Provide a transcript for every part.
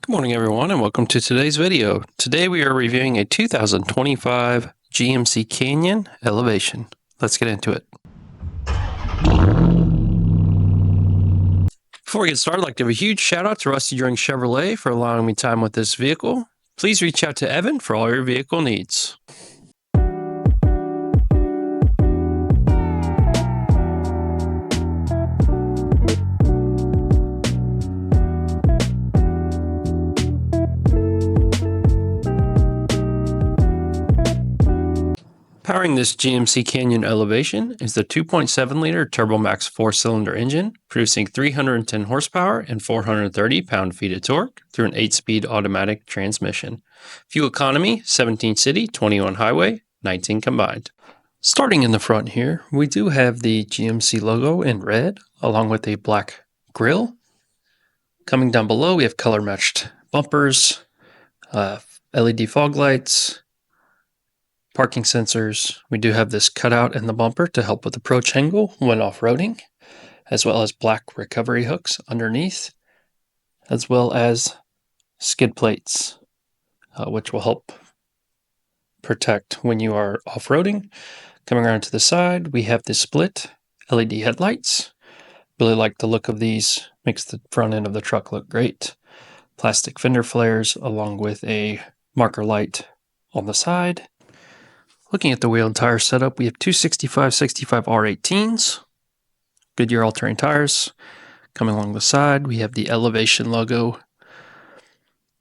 Good morning everyone and welcome to today's video. Today we are reviewing a 2025 GMC Canyon Elevation. Let's get into it. Before we get started, I'd like to give a huge shout out to Rusty During Chevrolet for allowing me time with this vehicle. Please reach out to Evan for all your vehicle needs. Powering this GMC Canyon Elevation is the 2.7-liter Turbomax 4-cylinder engine, producing 310 horsepower and 430 pound-feet of torque through an 8-speed automatic transmission. Fuel economy, 17 city, 21 highway, 19 combined. Starting in the front here, we do have the GMC logo in red, along with a black grille. Coming down below, we have color-matched bumpers, LED fog lights, parking sensors. We do have this cutout in the bumper to help with approach angle when off-roading, as well as black recovery hooks underneath, as well as skid plates, which will help protect when you are off-roading. Coming around to the side, we have the split LED headlights. Really like the look of these, makes the front end of the truck look great. Plastic fender flares along with a marker light on the side. Looking at the wheel and tire setup, we have two 65/65 R18s, Goodyear all-terrain tires. Coming along the side, we have the Elevation logo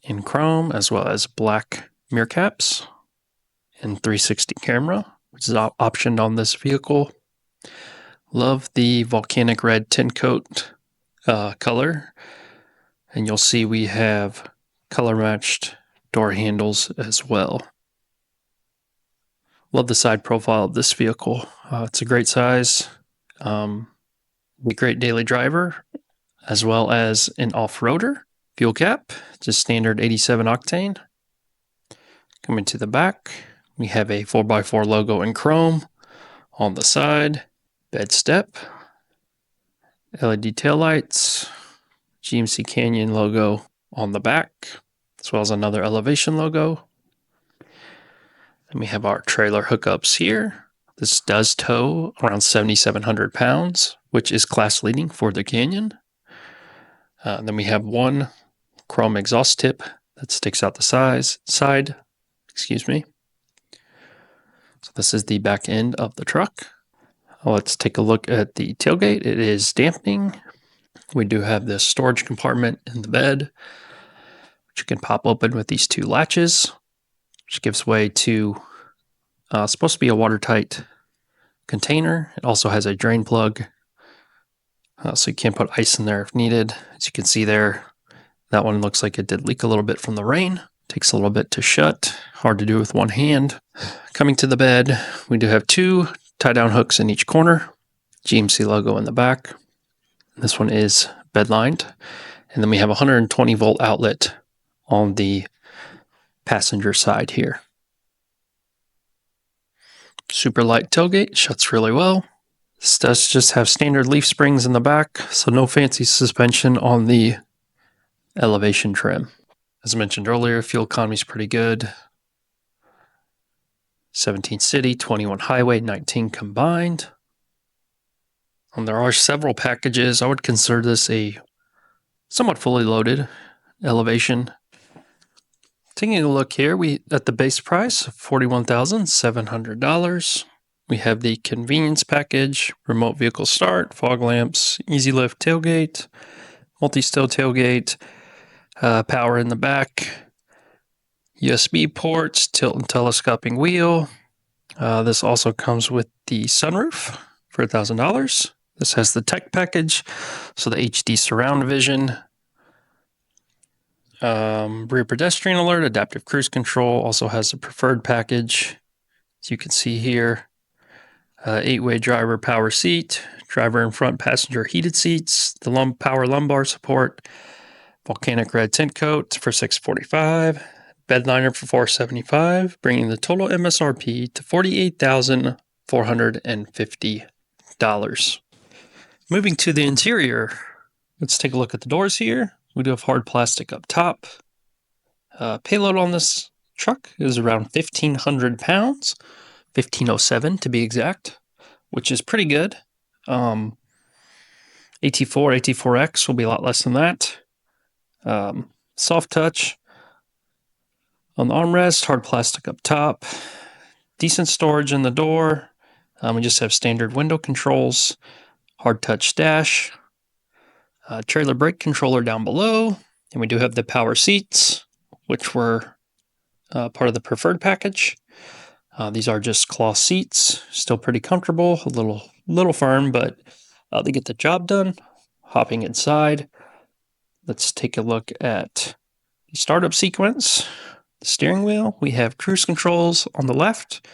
in chrome, as well as black mirror caps and 360 camera, which is optioned on this vehicle. Love the volcanic red tint coat color, and you'll see we have color-matched door handles as well. Love the side profile of this vehicle. It's a great size, a great daily driver, as well as an off-roader. Fuel cap, just standard 87 octane. Coming to the back, we have a 4x4 logo in chrome on the side, bed step, LED taillights, GMC Canyon logo on the back, as well as another Elevation logo. And we have our trailer hookups here. This does tow around 7,700 pounds, which is class leading for the Canyon. Then we have one chrome exhaust tip that sticks out the side. Excuse me. So this is the back end of the truck. Let's take a look at the tailgate. It is damping. We do have this storage compartment in the bed, which you can pop open with these two latches, which gives way to supposed to be a watertight container. It also has a drain plug, so you can put ice in there if needed. As you can see there, that one looks like it did leak a little bit from the rain. Takes a little bit to shut, hard to do with one hand. Coming to the bed, we do have two tie-down hooks in each corner, GMC logo in the back. This one is bed lined, and then we have a 120 volt outlet on the passenger side here. Super light tailgate, shuts really well. This does just have standard leaf springs in the back, so no fancy suspension on the Elevation trim. As I mentioned earlier, fuel economy is pretty good. 17 city, 21 highway, 19 combined. And there are several packages. I would consider this a somewhat fully loaded Elevation. Taking a look here, we at the base price of $41,700. We have the convenience package, remote vehicle start, fog lamps, easy lift tailgate, multi-stow tailgate, power in the back, USB ports, tilt and telescoping wheel. This also comes with the sunroof for $1,000. This has the tech package, so the HD surround vision, rear pedestrian alert, adaptive cruise control, also has the preferred package, as you can see here. 8-way driver power seat, driver in front passenger heated seats, the power lumbar support, volcanic red tint coat for $645, bed liner for $475, bringing the total MSRP to $48,450. Moving to the interior, let's take a look at the doors here. We do have hard plastic up top, Payload on this truck is around 1,500 pounds, 1,507 to be exact, which is pretty good. AT4, AT4X will be a lot less than that. Soft touch on the armrest, hard plastic up top, decent storage in the door. We just have standard window controls, hard touch dash, trailer brake controller down below, and we do have the power seats, which were part of the preferred package. These are just cloth seats, still pretty comfortable, a little firm, but they get the job done. Hopping inside, let's take a look at the startup sequence. The steering wheel, we have cruise controls on the left,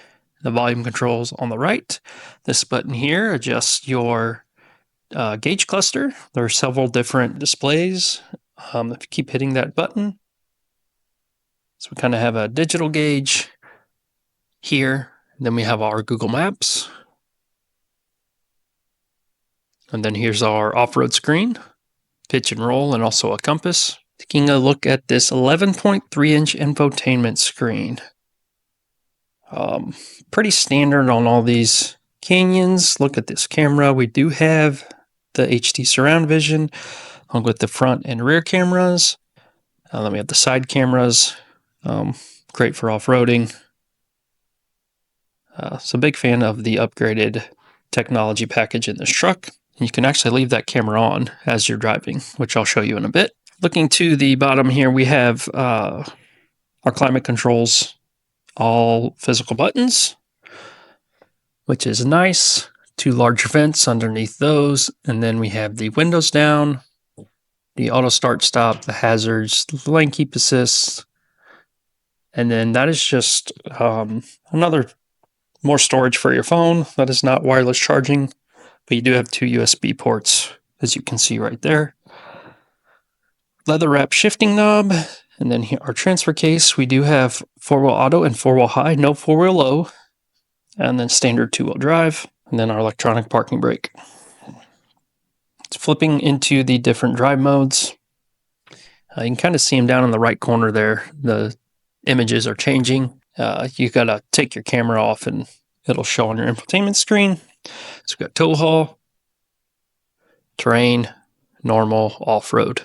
the volume controls on the right. This button here adjusts your gauge cluster. There are several different displays. If you keep hitting that button, so we kind of have a digital gauge here. And then we have our Google Maps. And then here's our off-road screen, pitch and roll, and also a compass. Taking a look at this 11.3-inch infotainment screen. Pretty standard on all these Canyons. Look at this camera. We do have the HD surround vision along with the front and rear cameras. Then we have the side cameras. Great for off-roading. So big fan of the upgraded technology package in this truck. You can actually leave that camera on as you're driving, which I'll show you in a bit. Looking to the bottom here, we have our climate controls, all physical buttons, which is nice. 2 large vents underneath those. And then we have the windows down, the auto start stop, the hazards, the lane keep assist. And then that is just another more storage for your phone. That is not wireless charging, but you do have 2 USB ports, as you can see right there. Leather wrap shifting knob, and then here our transfer case. We do have 4-wheel auto and 4-wheel high, no 4-wheel low, and then standard 2-wheel drive, and then our electronic parking brake. It's flipping into the different drive modes. You can kind of see them down in the right corner there. The images are changing. You gotta take your camera off and it'll show on your infotainment screen. So we've got tow haul, terrain, normal, off-road.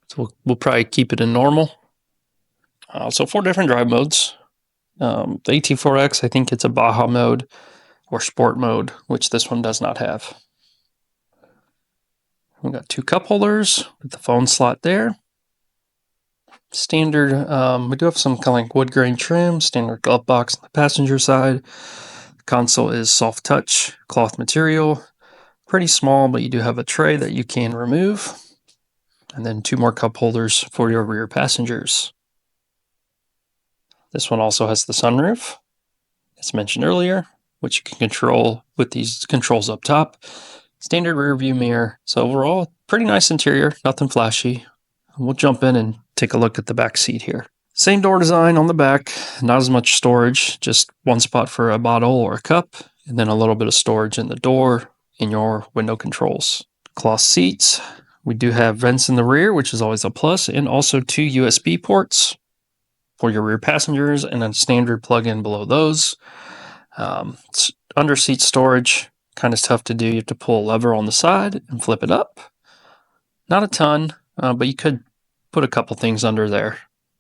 So we'll probably keep it in normal. So 4 different drive modes. The AT4X, I think it's a Baja mode or sport mode, which this one does not have. We've got 2 cup holders with the phone slot there. Standard, we do have some kind of like wood grain trim, standard glove box on the passenger side. The console is soft touch, cloth material. Pretty small, but you do have a tray that you can remove. And then 2 more cup holders for your rear passengers. This one also has the sunroof, as mentioned earlier, which you can control with these controls up top. Standard rear view mirror. So overall, pretty nice interior, nothing flashy. We'll jump in and take a look at the back seat here. Same door design on the back, not as much storage, just 1 spot for a bottle or a cup, and then a little bit of storage in the door in your window controls. Cloth seats. We do have vents in the rear, which is always a plus, and also 2 USB ports for your rear passengers, and then standard plug-in below those. Under seat storage, kind of tough to do. You have to pull a lever on the side and flip it up. Not a ton, but you could put a couple things under there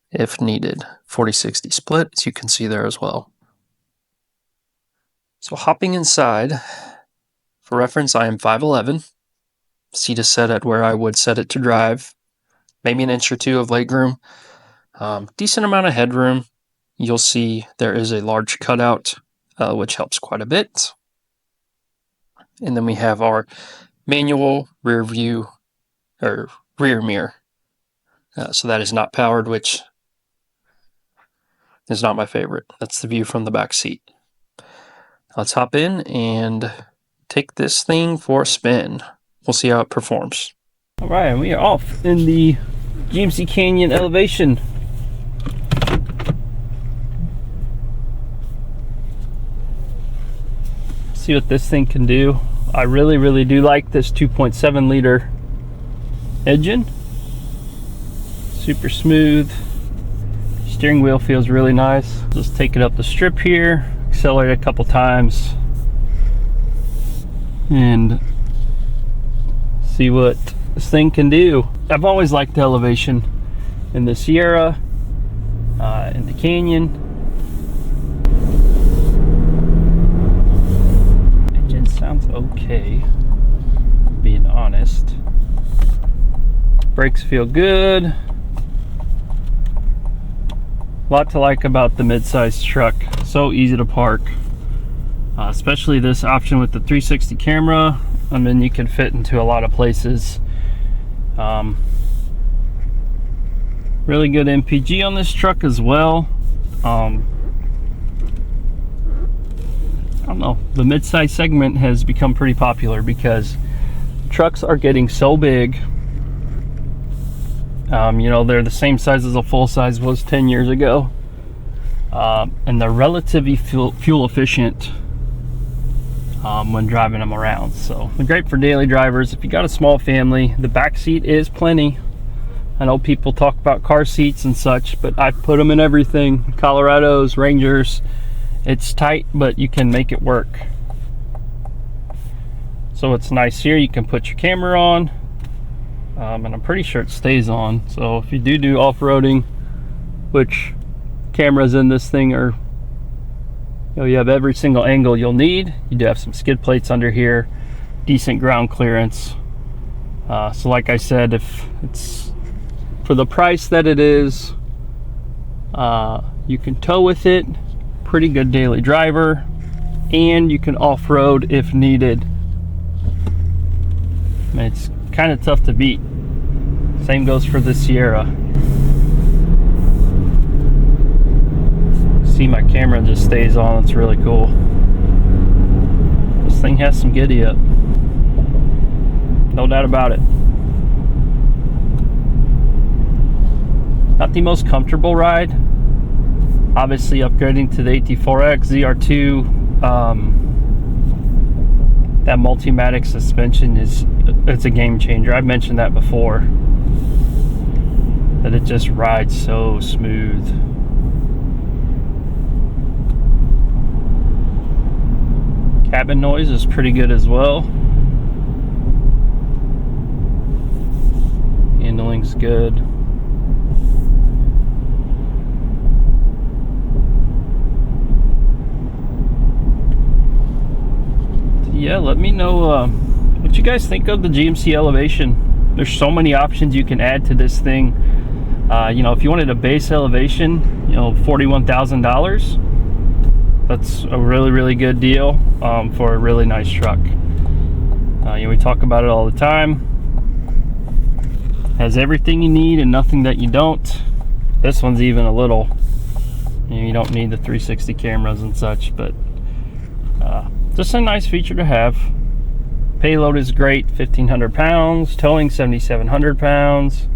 if needed. 40-60 split, as you can see there as well. So hopping inside, for reference, I am 5'11". Seat is set at where I would set it to drive. Maybe an inch or 2 of legroom. Decent amount of headroom. You'll see there is a large cutout, which helps quite a bit. And then we have our manual rear view or rear mirror. So that is not powered, which is not my favorite. That's the view from the back seat. Let's hop in and take this thing for a spin. We'll see how it performs. All right, we are off in the GMC Canyon Elevation. See what this thing can do. I really do like this 2.7 liter engine. super smooth. Steering wheel feels really nice. Just take it up the strip here, accelerate a couple times, and see what this thing can do. I've always liked the Elevation in the Sierra, in the Canyon. Engine sounds okay, being honest. Brakes feel good. A lot to like about the midsize truck. So easy to park, especially this option with the 360 camera. I mean, you can fit into a lot of places. Really good MPG on this truck as well. I don't know, the midsize segment has become pretty popular because trucks are getting so big. You know, they're the same size as a full size was 10 years ago, and they're relatively fuel efficient when driving them around. So they're great for daily drivers. If you got a small family, the back seat is plenty. I know people talk about car seats and such, but I've put them in everything. Colorados, Rangers. It's tight, but you can make it work. So it's nice here. You can put your camera on, and I'm pretty sure it stays on. So if you do off-roading, which cameras in this thing are, you know, you have every single angle you'll need. You do have some skid plates under here, decent ground clearance. So like I said, if it's for the price that it is, you can tow with it, pretty good daily driver, and you can off-road if needed. I mean, it's kind of tough to beat. Same goes for the Sierra. See, my camera just stays on. It's really cool. This thing has some giddy up, no doubt about it. Not the most comfortable ride. Obviously, upgrading to the AT4X ZR2, that Multimatic suspension it's a game changer. I've mentioned that before, that it just rides so smooth. Cabin noise is pretty good as well. Handling's good. Yeah, let me know what you guys think of the GMC Elevation. There's so many options you can add to this thing. You know, if you wanted a base Elevation, you know, $41,000, that's a really good deal for a really nice truck. You know, we talk about it all the time. Has everything you need and nothing that you don't. This one's even a little, you know, you don't need the 360 cameras and such, but just a nice feature to have. Payload is great, 1,500 pounds. Towing, 7,700 pounds.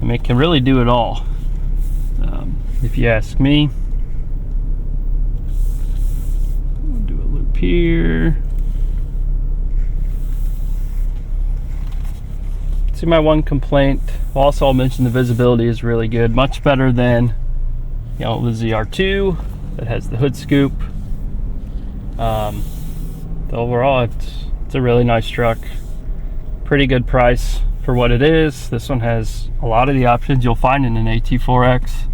I mean, it can really do it all, if you ask me. I'll do a loop here. See, my one complaint, well, also I'll mention the visibility is really good. Much better than, you know, the ZR2 that has the hood scoop. Overall, it's a really nice truck. Pretty good price for what it is. This one has a lot of the options you'll find in an AT4X,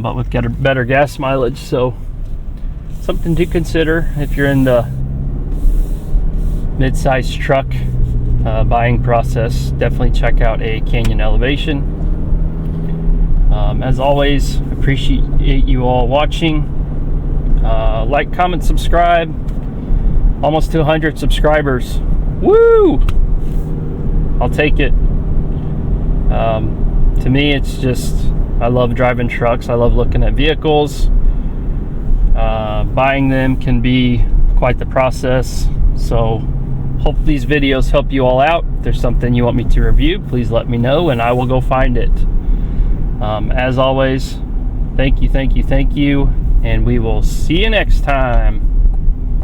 but with better gas mileage. So something to consider if you're in the mid-sized truck buying process. Definitely check out a Canyon Elevation. As always, appreciate you all watching. Like, comment, subscribe. Almost 200 subscribers. Woo! I'll take it. To me, it's just, I love driving trucks. I love looking at vehicles. Buying them can be quite the process. So hope these videos help you all out. If there's something you want me to review, please let me know and I will go find it. As always, thank you, and we will see you next time.